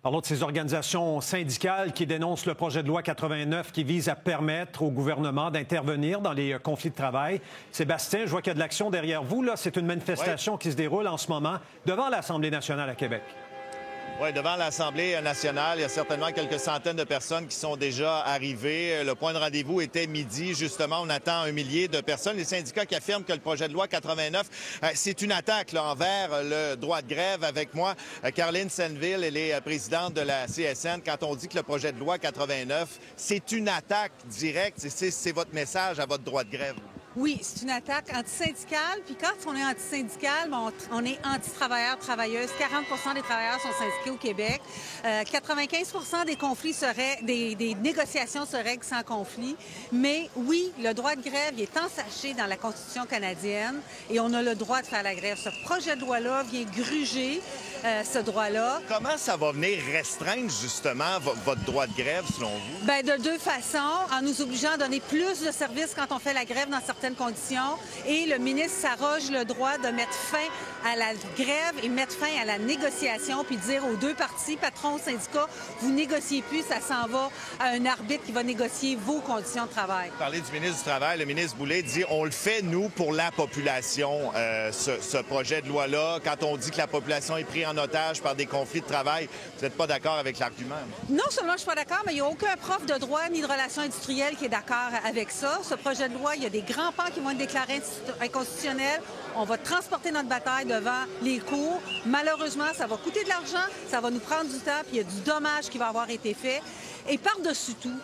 Alors, de ces organisations syndicales qui dénoncent le projet de loi 89 qui vise à permettre au gouvernement d'intervenir dans les conflits de travail. Sébastien, je vois qu'il y a de l'action derrière vous. Là, c'est une manifestation qui se déroule en ce moment devant l'Assemblée nationale à Québec. Oui, devant l'Assemblée nationale, il y a certainement quelques centaines de personnes qui sont déjà arrivées. Le point de rendez-vous était midi. Justement, on attend 1 millier de personnes. Les syndicats qui affirment que le projet de loi 89, c'est une attaque là, envers le droit de grève. Avec moi, Caroline Senneville, elle est présidente de la CSN. Quand on dit que le projet de loi 89, c'est une attaque directe, c'est votre message à votre droit de grève. Oui, c'est une attaque antisyndicale. Puis quand on est antisyndical, on est anti-travailleurs, travailleuses. 40 des travailleurs sont syndiqués au Québec. 95 des conflits des négociations se règlent sans conflit. Mais oui, le droit de grève il est ensaché dans la Constitution canadienne et on a le droit de faire la grève. Ce projet de loi-là vient gruger ce droit-là. Comment ça va venir restreindre justement votre droit de grève, selon vous? Bien, de deux façons. En nous obligeant à donner plus de services quand on fait la grève dans certaines conditions. Et le ministre s'arroge le droit de mettre fin à la grève et mettre fin à la négociation, puis dire aux deux parties, patrons, syndicats, vous négociez plus, ça s'en va à un arbitre qui va négocier vos conditions de travail. Vous parlez du ministre du Travail, le ministre Boulay dit on le fait, nous, pour la population, ce projet de loi-là. Quand on dit que la population est prise en otage par des conflits de travail, vous n'êtes pas d'accord avec l'argument? Non seulement je ne suis pas d'accord, mais il n'y a aucun prof de droit ni de relations industrielles qui est d'accord avec ça. Ce projet de loi, il y a des grands pans qui vont être déclarés inconstitutionnels. On va transporter notre bataille devant les cours. Malheureusement, ça va coûter de l'argent, ça va nous prendre du temps, puis il y a du dommage qui va avoir été fait. Et par-dessus tout,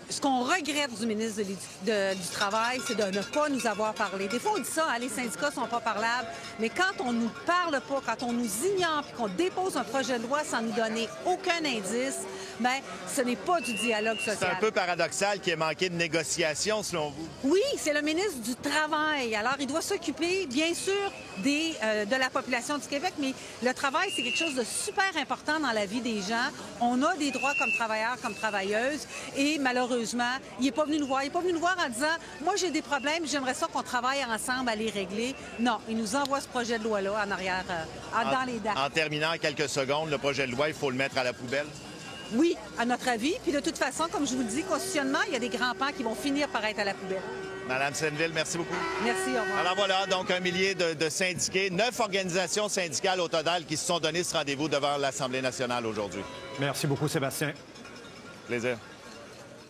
ce qu'on regrette du ministre du Travail, c'est de ne pas nous avoir parlé. Des fois, on dit ça, hein, les syndicats sont pas parlables, mais quand on nous parle pas, quand on nous ignore puis qu'on dépose un projet de loi sans nous donner aucun indice, bien, ce n'est pas du dialogue social. C'est un peu paradoxal qu'il y ait manqué de négociation, selon vous. Oui, c'est le ministre du Travail. Alors, il doit s'occuper, bien sûr, de la population du Québec, mais le travail, c'est quelque chose de super important dans la vie des gens. On a des droits comme travailleurs, comme travailleuses, et malheureusement, il n'est pas venu nous voir. Il n'est pas venu nous voir en disant « Moi, j'ai des problèmes, j'aimerais ça qu'on travaille ensemble à les régler. » Non, il nous envoie ce projet de loi-là en arrière, dans les dates. En terminant en quelques secondes, le projet de loi, il faut le mettre à la poubelle? Oui, à notre avis. Puis de toute façon, comme je vous le dis, constitutionnellement, il y a des grands pans qui vont finir par être à la poubelle. Madame Senneville, merci beaucoup. Merci, au revoir. Alors voilà, donc 1 millier de syndiqués, 9 organisations syndicales au total qui se sont donné ce rendez-vous devant l'Assemblée nationale aujourd'hui. Merci beaucoup, Sébastien. Plaisir.